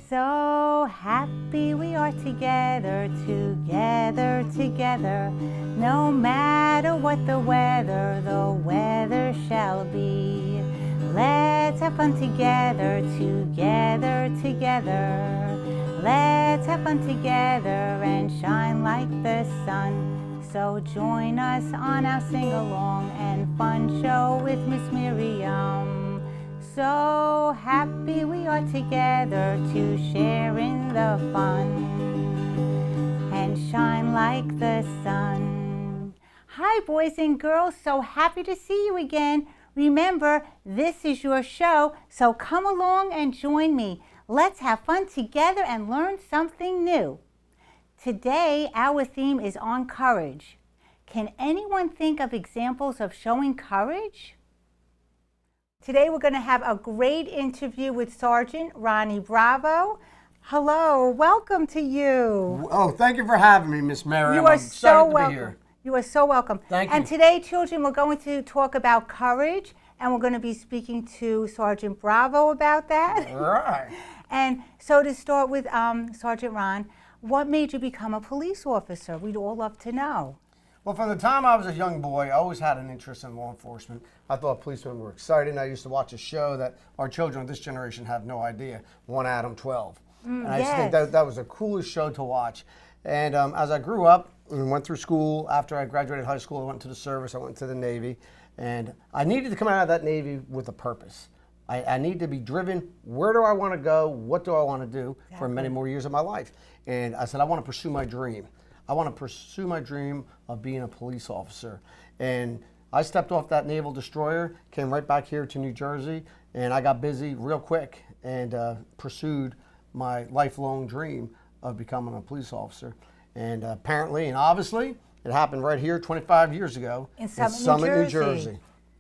So happy we are together, together. No matter what the weather shall be. Let's have fun together, together. Let's have fun together and shine like the sun. So join us on our sing-along and fun show with Miss Miriam. So happy we are together to share in the fun and shine like the sun. Hi boys and girls, so happy to see you again. Remember, this is your show, so come along and join me. Let's have fun together and learn something new. Today, our theme is on courage. Can anyone think of examples of showing courage? Today, we're going to have a great interview with Sargent Ron. Bravo. Hello, welcome to you. Oh, thank you for having me, Miss Miriam. You are I'm so excited welcome. to be here. You are so welcome. Thank you. And today, children, we're going to talk about courage, and we're going to be speaking to Sargent Bravo about that. All right. And so to start with, Sargent Ron, what made you become a police officer? We'd all love to know. Well, from the time I was a young boy, I always had an interest in law enforcement. I thought policemen were exciting. I used to watch a show that our children of this generation have no idea, One Adam 12. And I just think that was the coolest show to watch. And as I grew up and went through school, after I graduated high school, I went to the service, I went to the Navy. And I needed to come out of that Navy with a purpose. I need to be driven. Where do I want to go? What do I want to do for many more years of my life? And I said, I want to pursue my dream. I want to pursue my dream of being a police officer. And I stepped off that naval destroyer, came right back here to New Jersey, and I got busy real quick and pursued my lifelong dream of becoming a police officer. And apparently and obviously, it happened right here 25 years ago in Summit, New Jersey.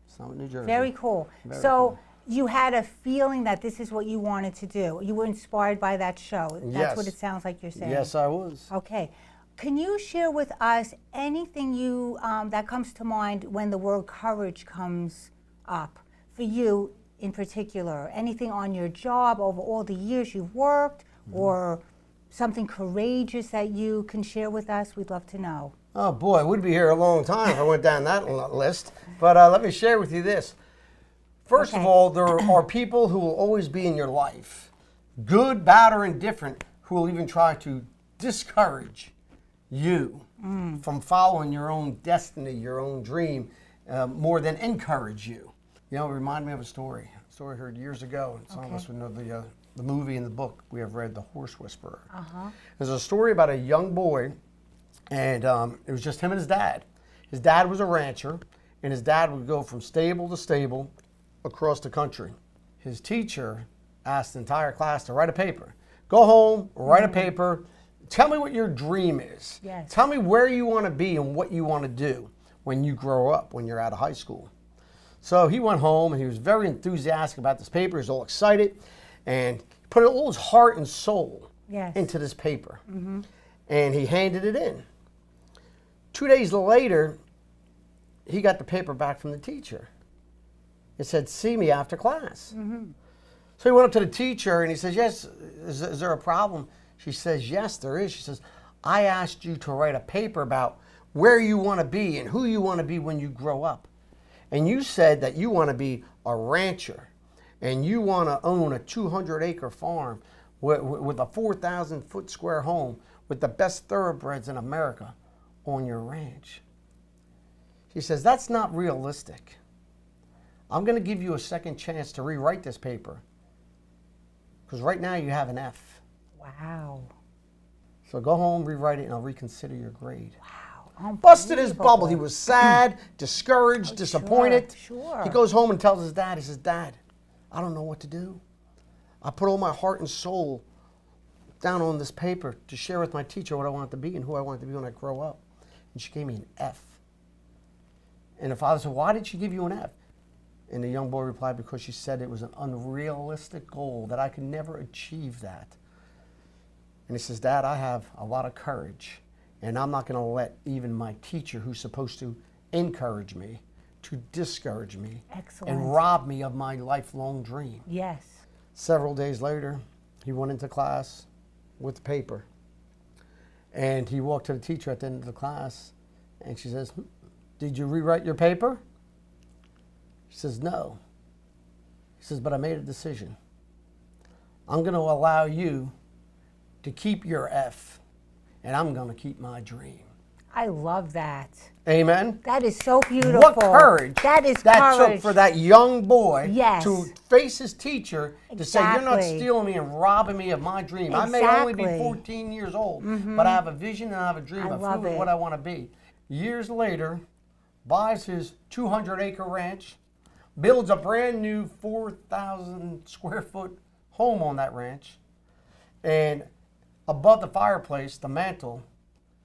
Summit, New Jersey. Very cool. Very so cool. You had a feeling that this is what you wanted to do. You were inspired by that show. That's Yes. what it sounds like you're saying. Yes, I was. Okay. Can you share with us anything you that comes to mind when the word courage comes up for you in particular? Anything on your job over all the years you've worked, or something courageous that you can share with us? We'd love to know. Oh boy, we'd be here a long time if I went down that list. But let me share with you this. First of all, there are people who will always be in your life, good, bad, or indifferent, who will even try to discourage you from following your own destiny, your own dream, more than encourage you. You know, it reminded me of a story I heard years ago. And some of us would know the movie and the book we have read, The Horse Whisperer. There's a story about a young boy, and it was just him and his dad. His dad was a rancher, and his dad would go from stable to stable across the country. His teacher asked the entire class to write a paper. Go home, write a paper, tell me what your dream is. Yes. Tell me where you want to be and what you want to do when you grow up, when you're out of high school. So he went home and he was very enthusiastic about this paper. He was all excited and put all his heart and soul into this paper. And he handed it in. 2 days later, he got the paper back from the teacher. It said, see me after class. So he went up to the teacher and he says, yes, is there a problem? She says, yes, there is. She says, I asked you to write a paper about where you want to be and who you want to be when you grow up. And you said that you want to be a rancher and you want to own a 200-acre farm with a 4,000-foot square home with the best thoroughbreds in America on your ranch. She says, that's not realistic. I'm going to give you a second chance to rewrite this paper because right now you have an F. Wow. So go home, rewrite it, and I'll reconsider your grade. Wow. Busted his bubble. He was sad, discouraged, disappointed. Sure. He goes home and tells his dad, he says, Dad, I don't know what to do. I put all my heart and soul down on this paper to share with my teacher what I wanted to be and who I wanted to be when I grow up. And she gave me an F. And the father said, why did she give you an F? And the young boy replied, because she said it was an unrealistic goal, that I could never achieve that. And he says, Dad, I have a lot of courage, and I'm not going to let even my teacher, who's supposed to encourage me, to discourage me and rob me of my lifelong dream. Yes. Several days later, he went into class with the paper. And he walked to the teacher at the end of the class, and she says, "Did you rewrite your paper?" She says, "No." He says, "But I made a decision. I'm going to allow you to keep your F, and I'm going to keep my dream." I love that. Amen. That is so beautiful. What courage that is that courage. took for that young boy Yes. to face his teacher to say, "You're not Exactly. stealing me and robbing me of my dream. I may only be Exactly. 14 years old, but I have a vision and I have a dream I of love who and it. what I want to be." Years later, buys his 200-acre ranch, builds a brand new 4,000 square foot home on that ranch, and above the fireplace, the mantle,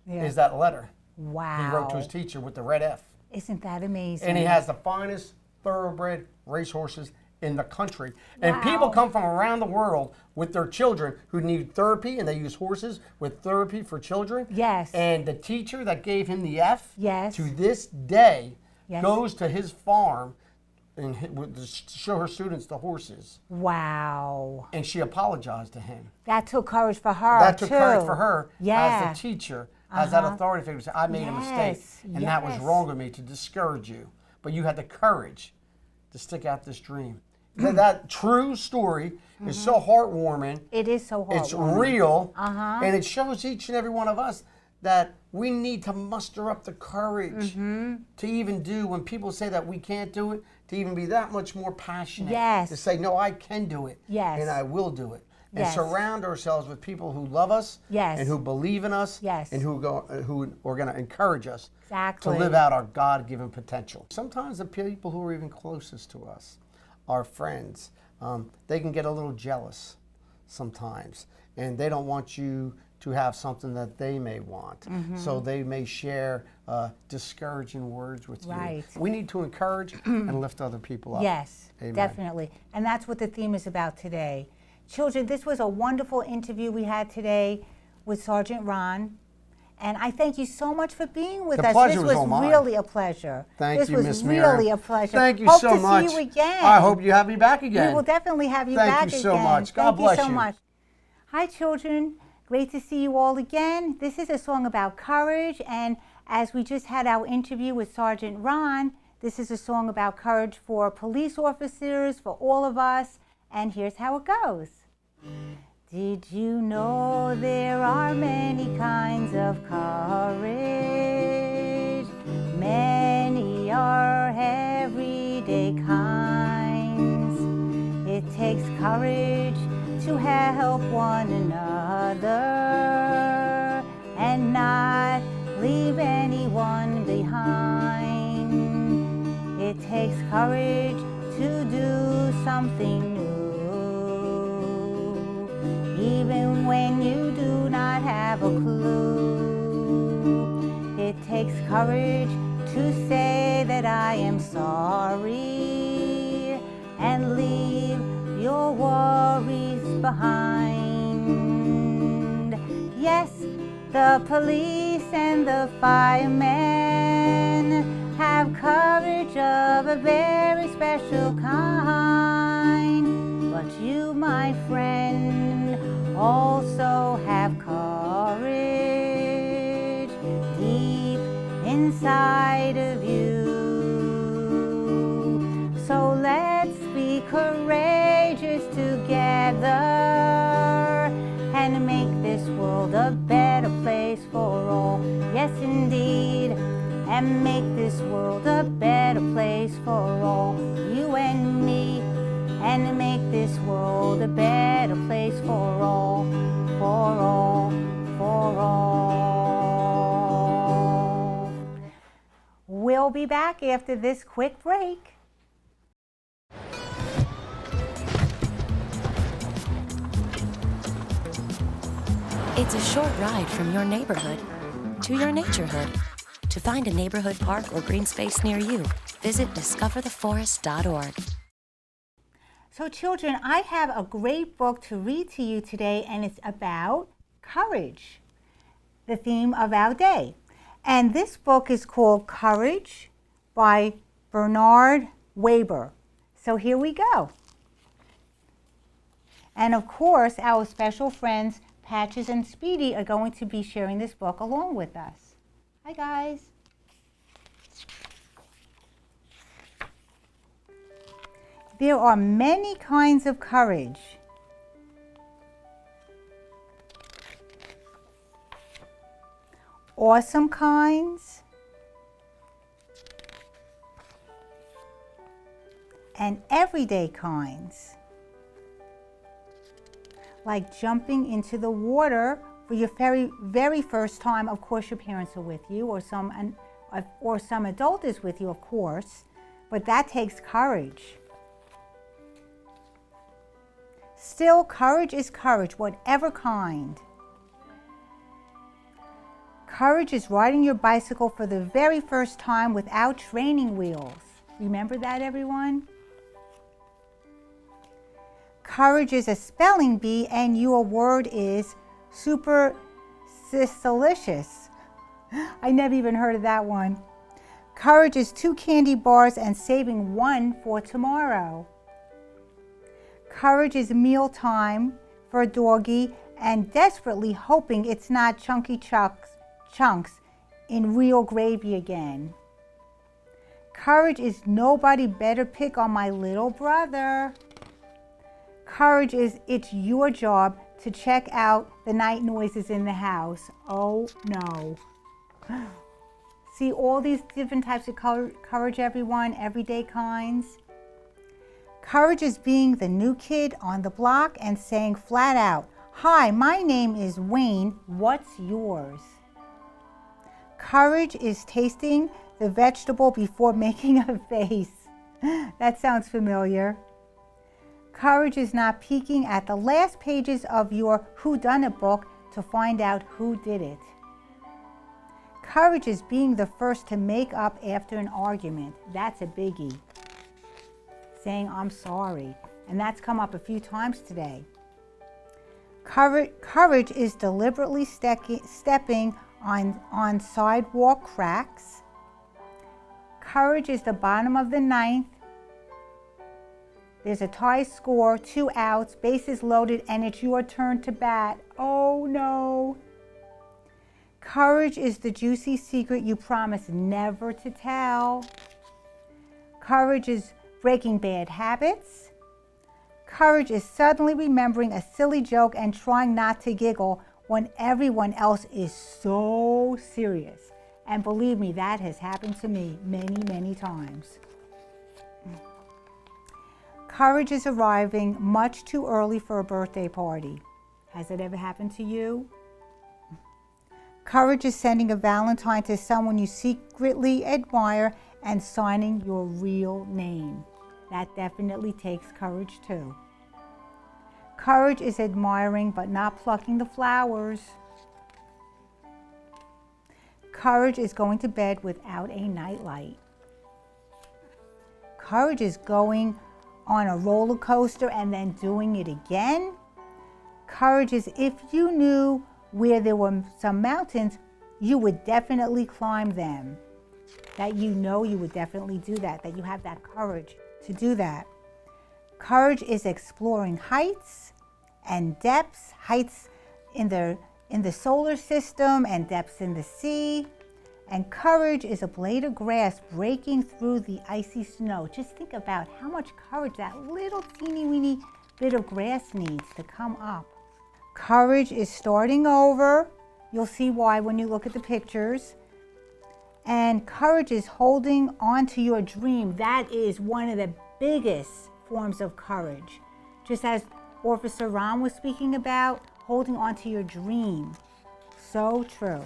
Yeah. is that letter Wow. he wrote to his teacher with the red F. Isn't that amazing? And he has the finest thoroughbred racehorses in the country. And Wow. people come from around the world with their children who need therapy, and they use horses with therapy for children. Yes. And the teacher that gave him the F, Yes. to this day, Yes. goes to his farm and to show her students the horses. Wow. And she apologized to him. That took courage for her, That took too. courage for her Yeah. as the teacher, as that authority figure to say, "I made a mistake, Yes, and that was yes. wrong of me to discourage you. But you had the courage to stick out this dream." That true story is so heartwarming. It is so hard. It's real, and it shows each and every one of us that we need to muster up the courage to even do when people say that we can't do it, to even be that much more passionate. Yes. To say, "No, I can do it, Yes. and I will do it." And Yes. surround ourselves with people who love us, Yes. and who believe in us, Yes. and who are going to encourage us Exactly. to live out our God-given potential. Sometimes the people who are even closest to us, our friends, they can get a little jealous sometimes, and they don't want you to have something that they may want. So they may share discouraging words with Right. you. We need to encourage and lift other people up. Yes, Amen. definitely. And that's what the theme is about today. Children, this was a wonderful interview we had today with Sargent Ron. And I thank you so much for being with The us. pleasure This was all mine. really a pleasure. Thank this you, was Miss really Miriam. a pleasure. Thank you Hope so to much. see you again. I hope you have me back again. We will definitely have you Thank back you again. so much. God Thank bless you so you. much. Hi, children. Great to see you all again. This is a song about courage, and as we just had our interview with Sargent Ron, this is a song about courage for police officers, for all of us, and here's how it goes. Did you know there are many kinds of courage? Many are everyday kinds. It takes courage to help one another and not leave anyone behind. It takes courage to do something new, even when you do not have a clue. It takes courage to say that I am sorry and leave your worries behind. Yes, the police and the firemen have courage of a very special kind. But you, my friend, also have courage deep inside of you. So let's be courageous together and make this world a better place for all. Yes, indeed, and make this world a better place for all, you and me, and make this world a better place for all, for all, for all. We'll be back after this quick break. It's a short ride from your neighborhood to your naturehood. To find a neighborhood park or green space near you, visit discovertheforest.org. So children, I have a great book to read to you today, and it's about courage, the theme of our day. And this book is called Courage by Bernard Weber. So here we go. And of course, our special friends, Patches and Speedy, are going to be sharing this book along with us. Hi, guys. There are many kinds of courage. Awesome kinds and everyday kinds, like jumping into the water for your very first time. Of course, your parents are with you, or some adult is with you, of course, but that takes courage. Still, courage is courage, whatever kind. Courage is riding your bicycle for the very first time without training wheels. Remember that, everyone? Courage is a spelling bee, and your word is supercilicious. I never even heard of that one. Courage is 2 candy bars and saving 1 for tomorrow. Courage is mealtime for a doggy and desperately hoping it's not chunky chunks in real gravy again. Courage is nobody better pick on my little brother. Courage is it's your job to check out the night noises in the house. Oh no. See all these different types of courage, everyone, everyday kinds. Courage is being the new kid on the block and saying flat out, "Hi, my name is Wayne, what's yours?" Courage is tasting the vegetable before making a face. That sounds familiar. Courage is not peeking at the last pages of your whodunit book to find out who did it. Courage is being the first to make up after an argument. That's a biggie. Saying I'm sorry. And that's come up a few times today. Courage is deliberately stepping on sidewalk cracks. Courage is the bottom of the 9th. There's a tie score, 2 outs, bases loaded, and it's your turn to bat. Oh no. Courage is the juicy secret you promise never to tell. Courage is breaking bad habits. Courage is suddenly remembering a silly joke and trying not to giggle when everyone else is so serious. And believe me, that has happened to me many, many times. Courage is arriving much too early for a birthday party. Has it ever happened to you? Courage is sending a Valentine to someone you secretly admire and signing your real name. That definitely takes courage too. Courage is admiring but not plucking the flowers. Courage is going to bed without a nightlight. Courage is going on a roller coaster and then doing it again. Courage is if you knew where there were some mountains, you would definitely climb them. That you know you would definitely do that, that you have that courage to do that. Courage is exploring heights and depths, heights in the solar system and depths in the sea. And courage is a blade of grass breaking through the icy snow. Just think about how much courage that little teeny weeny bit of grass needs to come up. Courage is starting over. You'll see why when you look at the pictures. And courage is holding on to your dream. That is one of the biggest forms of courage. Just as Officer Ron was speaking about, holding on to your dream. So true.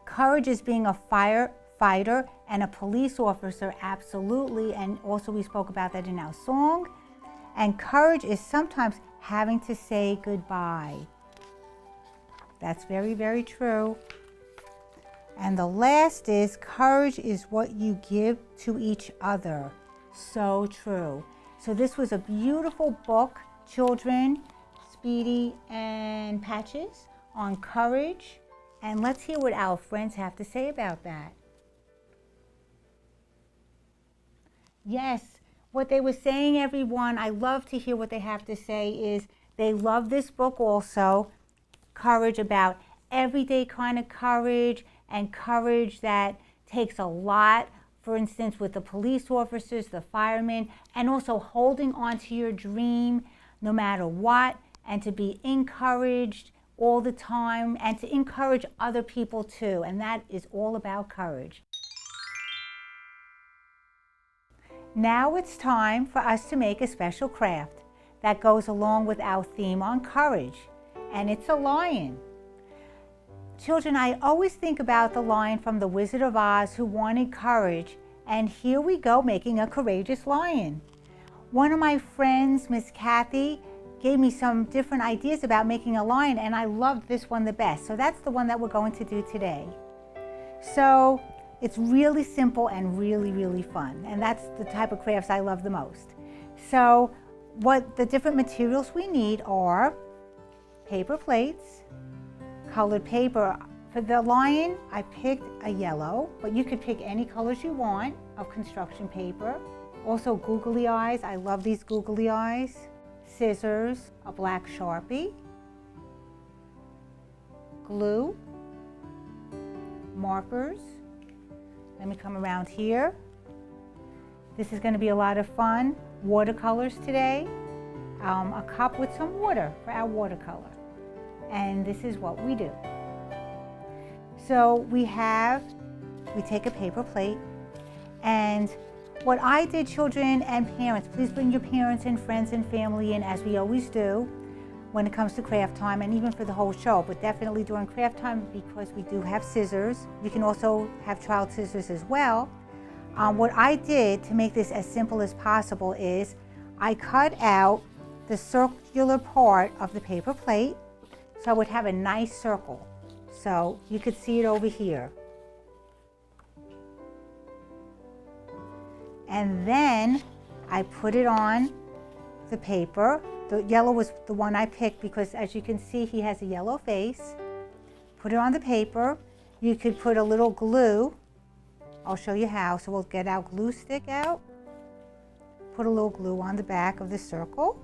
Courage is being a firefighter and a police officer, absolutely. And also we spoke about that in our song. And courage is sometimes having to say goodbye. That's very, very true. And the last is courage is what you give to each other. So true. So this was a beautiful book, children, Speedy and Patches, on courage. And let's hear what our friends have to say about that. Yes, what they were saying, everyone, I love to hear what they have to say, is they love this book also, Courage, about everyday kind of courage, and courage that takes a lot, for instance, with the police officers, the firemen, and also holding on to your dream no matter what, and to be encouraged all the time, and to encourage other people too, and that is all about courage. Now it's time for us to make a special craft that goes along with our theme on courage, and it's a lion. Children, I always think about the lion from The Wizard of Oz who wanted courage, and here we go making a courageous lion. One of my friends, Miss Kathy, gave me some different ideas about making a lion, and I loved this one the best. So that's the one that we're going to do today. So it's really simple and really, really fun, and that's the type of crafts I love the most. So what the different materials we need are paper plates, colored paper. For the lion, I picked a yellow, but you could pick any colors you want of construction paper. Also googly eyes, I love these googly eyes. Scissors, a black Sharpie, glue, markers. Let me come around here. This is going to be a lot of fun. Watercolors today. A cup with some water for our watercolor. And this is what we do. So we take a paper plate, and what I did, children and parents, please bring your parents and friends and family in, as we always do when it comes to craft time, and even for the whole show, but definitely during craft time because we do have scissors. You can also have child scissors as well. What I did to make this as simple as possible is I cut out the circular part of the paper plate so I would have a nice circle. So you could see it over here. And then I put it on the paper. The yellow was the one I picked because, as you can see, he has a yellow face. Put it on the paper. You could put a little glue. I'll show you how. So we'll get our glue stick out. Put a little glue on the back of the circle.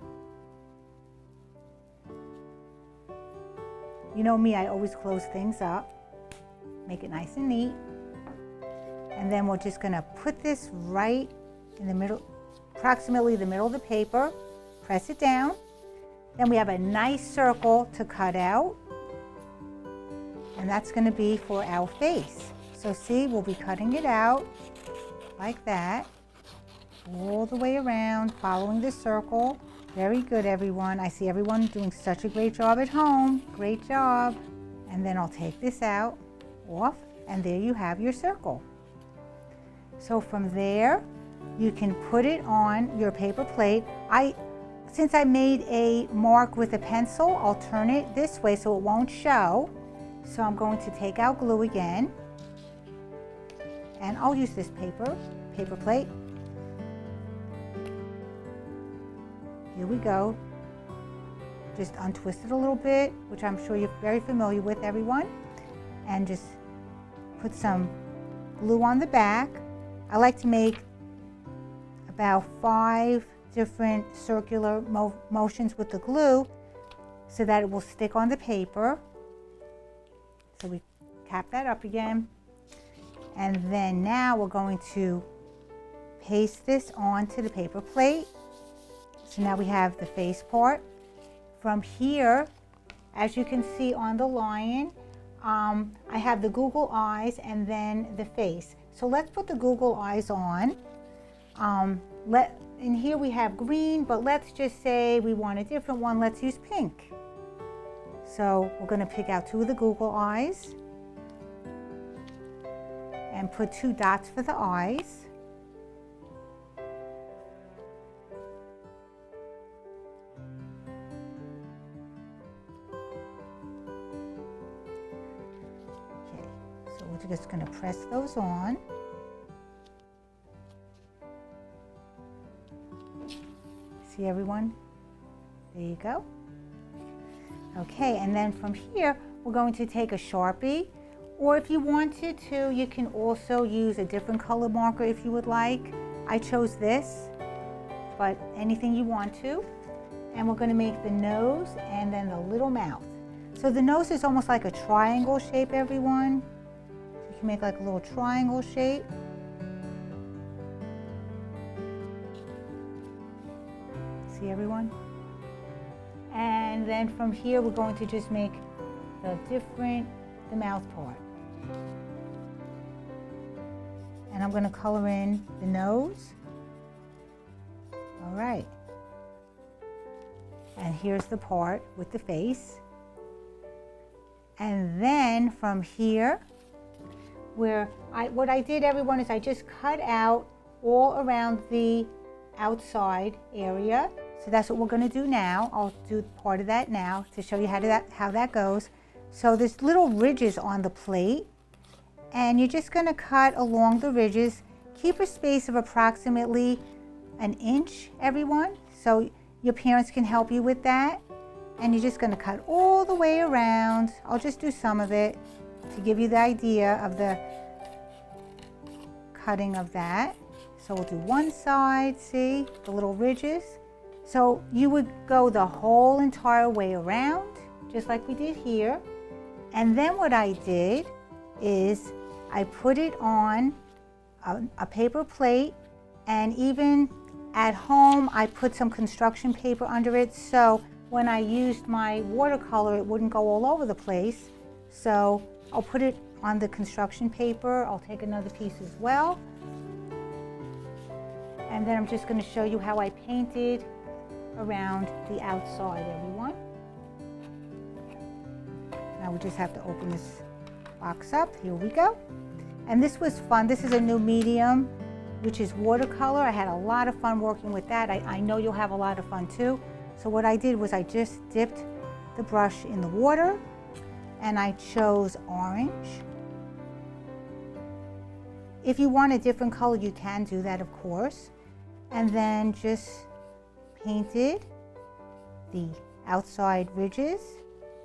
You know me, I always close things up. Make it nice and neat. And then we're just going to put this right in the middle, approximately the middle of the paper. Press it down. Then we have a nice circle to cut out. And that's going to be for our face. So see, we'll be cutting it out like that, all the way around, following the circle. Very good, everyone. I see everyone doing such a great job at home. Great job. And then I'll take this out, off, and there you have your circle. So from there, you can put it on your paper plate. Since I made a mark with a pencil, I'll turn it this way so it won't show. So I'm going to take out glue again, and I'll use this paper plate. Here we go. Just untwist it a little bit, which I'm sure you're very familiar with, everyone. And just put some glue on the back. I like to make about 5 different circular motions with the glue so that it will stick on the paper. So we cap that up again. And then now we're going to paste this onto the paper plate. So now we have the face part. From here, as you can see on the lion, I have the Google eyes and then the face. So let's put the Google eyes on. In here we have green, but let's just say we want a different one. Let's use pink. So we're going to pick out 2 of the Google eyes and put 2 dots for the eyes. We're just going to press those on. See, everyone? There you go. Okay, and then from here, we're going to take a Sharpie, or if you wanted to, you can also use a different color marker if you would like. I chose this. but anything you want to. And we're going to make the nose and then the little mouth. So the nose is almost like a triangle shape, everyone. So you can make like a little triangle shape. See, everyone? And then from here we're going to just make the mouth part. And I'm going to color in the nose. All right. And here's the part with the face. And then from here, what I did, everyone, is I just cut out all around the outside area. So that's what we're going to do now. I'll do part of that now to show you how that goes. So there's little ridges on the plate, and you're just going to cut along the ridges. Keep a space of approximately an inch, everyone, so your parents can help you with that. And you're just going to cut all the way around. I'll just do some of it to give you the idea of the cutting of that. So we'll do one side, see the little ridges. So you would go the whole entire way around, just like we did here. And then what I did is I put it on a paper plate, and even at home I put some construction paper under it, so when I used my watercolor it wouldn't go all over the place. So I'll put it on the construction paper. I'll take another piece as well. And then I'm just going to show you how I painted around the outside, everyone. Now we just have to open this box up. Here we go. And this was fun. This is a new medium, which is watercolor. I had a lot of fun working with that. I know you'll have a lot of fun too. So what I did was I just dipped the brush in the water, and I chose orange. If you want a different color, you can do that, of course. And then just painted the outside ridges.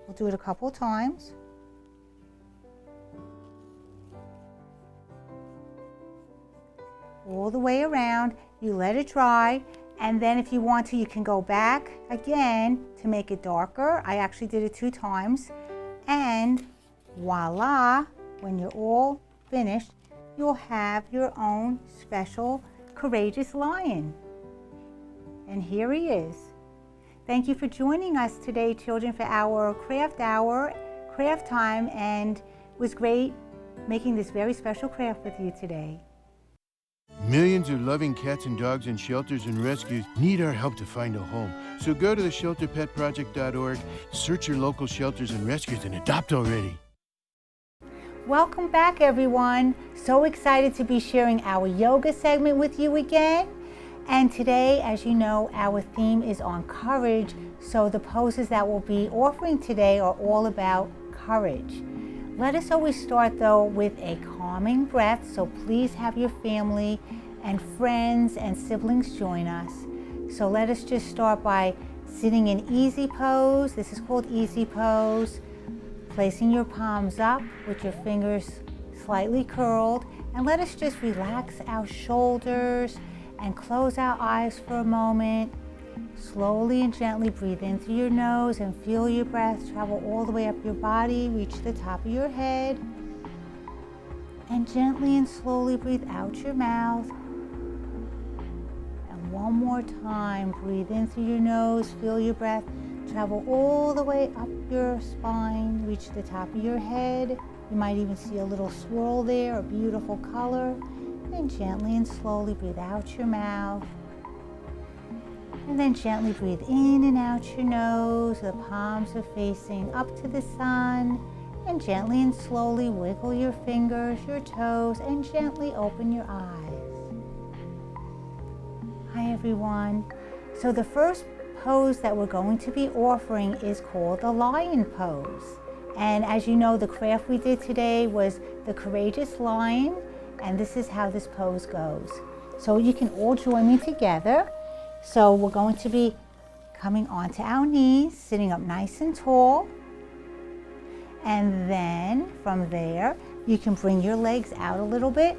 We'll do it a couple times. All the way around. You let it dry, and then if you want to, you can go back again to make it darker. I actually did it 2 times. And voila, when you're all finished, you'll have your own special courageous lion. And here he is. Thank you for joining us today, children, for our craft time, and it was great making this very special craft with you today. Millions of loving cats and dogs in shelters and rescues need our help to find a home. So go to theshelterpetproject.org, search your local shelters and rescues, and adopt already. Welcome back, everyone. So excited to be sharing our yoga segment with you again. And today, as you know, our theme is on courage. So the poses that we'll be offering today are all about courage. Let us always start, though, with a calming breath. So please have your family and friends and siblings join us. So let us just start by sitting in easy pose. This is called easy pose. Placing your palms up with your fingers slightly curled. And let us just relax our shoulders and close our eyes for a moment. Slowly and gently breathe in through your nose and feel your breath travel all the way up your body, reach the top of your head. And gently and slowly breathe out your mouth. And one more time, breathe in through your nose, feel your breath travel all the way up your spine, reach the top of your head. You might even see a little swirl there, a beautiful color. And gently and slowly breathe out your mouth. And then gently breathe in and out your nose. The palms are facing up to the sun. And gently and slowly wiggle your fingers, your toes, and gently open your eyes. Hi, everyone. So the first pose that we're going to be offering is called the lion pose. And as you know, the craft we did today was the courageous lion. And this is how this pose goes. So you can all join me together. So we're going to be coming onto our knees, sitting up nice and tall. And then from there, you can bring your legs out a little bit.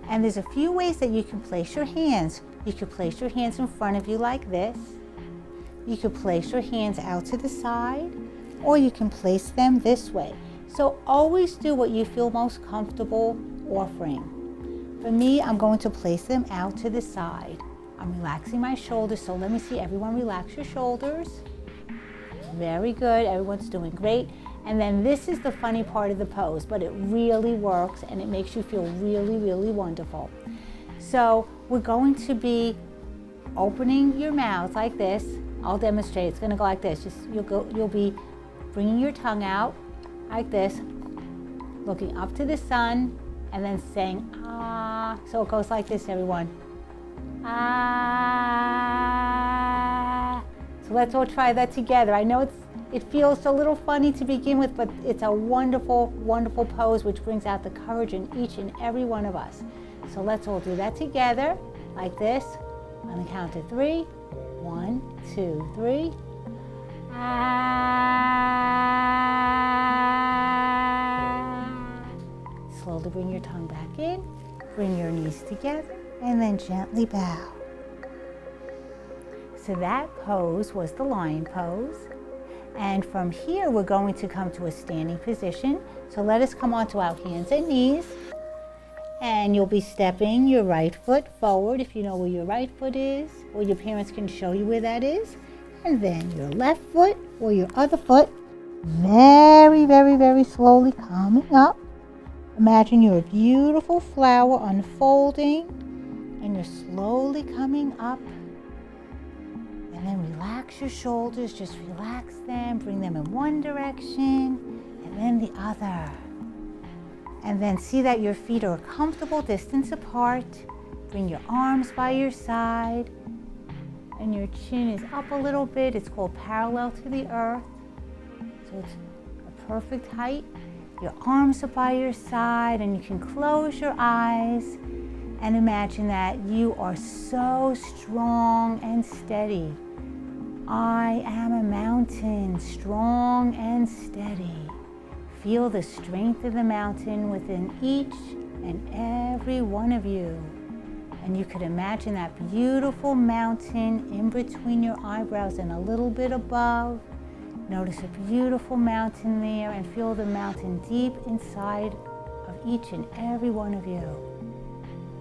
And there's a few ways that you can place your hands. You could place your hands in front of you like this. You could place your hands out to the side, or you can place them this way. So always do what you feel most comfortable offering. For me, I'm going to place them out to the side. I'm relaxing my shoulders, so let me see everyone relax your shoulders. Very good, everyone's doing great. And then this is the funny part of the pose, but it really works and it makes you feel really, really wonderful. So we're going to be opening your mouth like this. I'll demonstrate, it's gonna go like this. You'll be bringing your tongue out like this, looking up to the sun, and then saying, ah. So it goes like this, everyone. Ah. So let's all try that together. I know it feels a little funny to begin with, but it's a wonderful, wonderful pose which brings out the courage in each and every one of us. So let's all do that together, like this, on the count of 3. 1, 2, 3. Ah. Slowly bring your tongue back in, bring your knees together, and then gently bow. So that pose was the lion pose. And from here, we're going to come to a standing position. So let us come onto our hands and knees. And you'll be stepping your right foot forward if you know where your right foot is, or your parents can show you where that is. And then your left foot or your other foot, very, very, very slowly coming up. Imagine you're a beautiful flower unfolding, and you're slowly coming up. And then relax your shoulders, just relax them, bring them in one direction and then the other. And then see that your feet are a comfortable distance apart. Bring your arms by your side and your chin is up a little bit. It's called parallel to the earth. So it's a perfect height. Your arms are by your side and you can close your eyes and imagine that you are so strong and steady. I am a mountain, strong and steady. Feel the strength of the mountain within each and every one of you. And you could imagine that beautiful mountain in between your eyebrows and a little bit above. Notice a beautiful mountain there and feel the mountain deep inside of each and every one of you.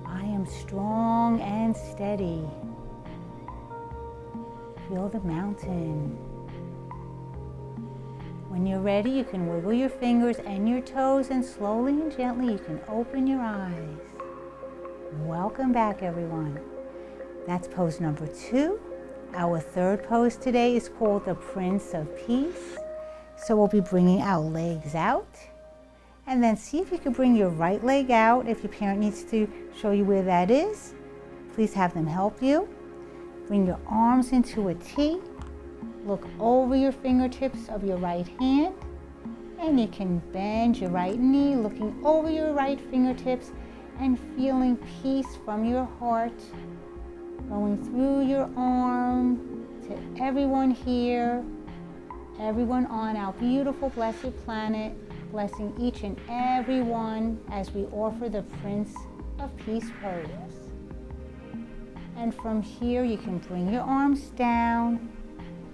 I am strong and steady. Feel the mountain. When you're ready, you can wiggle your fingers and your toes, and slowly and gently you can open your eyes. Welcome back, everyone. That's pose number 2. Our third pose today is called the Prince of Peace. So we'll be bringing our legs out. And then see if you can bring your right leg out. If your parent needs to show you where that is, please have them help you. Bring your arms into a T. Look over your fingertips of your right hand. And you can bend your right knee, looking over your right fingertips and feeling peace from your heart, going through your arm to everyone here, everyone on our beautiful, blessed planet, blessing each and every one as we offer the Prince of Peace pose. And from here, you can bring your arms down.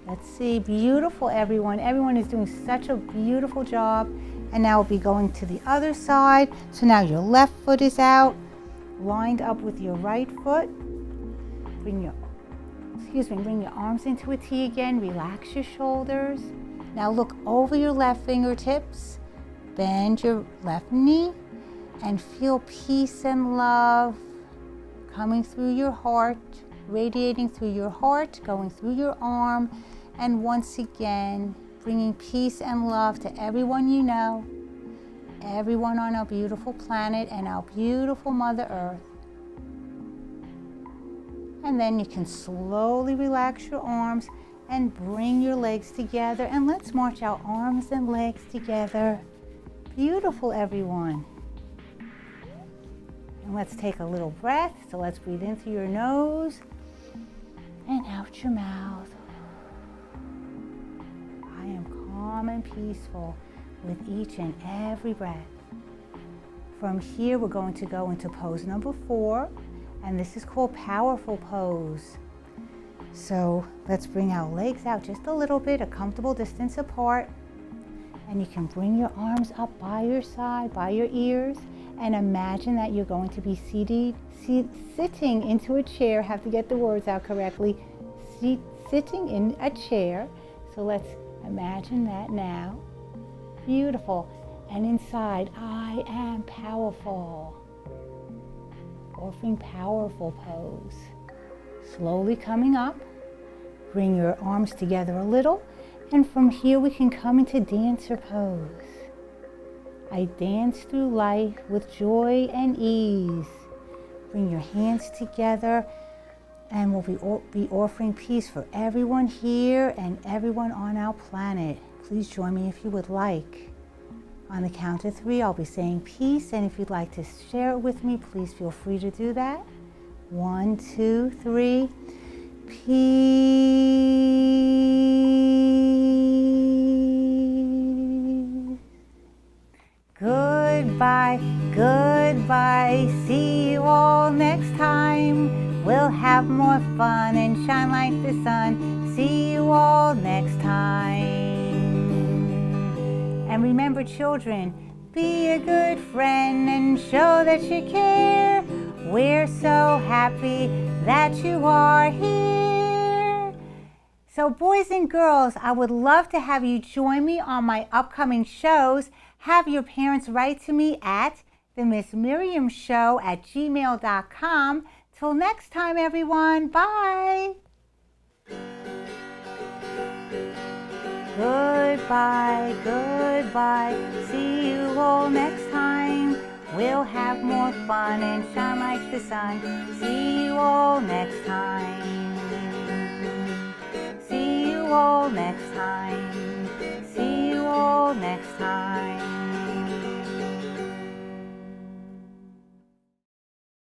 Let's see, beautiful, everyone. Everyone is doing such a beautiful job. And now we'll be going to the other side. So now your left foot is out, lined up with your right foot. Bring your arms into a T again. Relax your shoulders. Now look over your left fingertips. Bend your left knee and feel peace and love coming through your heart, radiating through your heart, going through your arm, and once again, bringing peace and love to everyone you know, everyone on our beautiful planet and our beautiful Mother Earth. And then you can slowly relax your arms and bring your legs together, and let's march our arms and legs together. Beautiful, everyone. And let's take a little breath. So let's breathe in through your nose and out your mouth. I am calm and peaceful with each and every breath. From here, we're going to go into pose number 4, and this is called powerful pose. So let's bring our legs out just a little bit, a comfortable distance apart. And you can bring your arms up by your side, by your ears, and imagine that you're going to be sitting into a chair. Have to get the words out correctly. Sitting in a chair. So let's imagine that now. Beautiful. And inside, I am powerful. Offering powerful pose. Slowly coming up. Bring your arms together a little. And from here we can come into dancer pose. I dance through life with joy and ease. Bring your hands together, and we'll be offering peace for everyone here and everyone on our planet. Please join me if you would like. On the count of 3, I'll be saying peace, and if you'd like to share it with me, please feel free to do that. 1, 2, 3. Peace. Goodbye, goodbye. See you all next time. We'll have more fun and shine like the sun. See you all next time. And remember, children, be a good friend and show that you care. We're so happy that you are here. So boys and girls, I would love to have you join me on my upcoming shows. Have your parents write to me at themissmiriamshow@gmail.com. Till next time, everyone. Bye. Goodbye, goodbye. See you all next time. We'll have more fun and shine like the sun. See you all next time. See you all next time. See you all next time.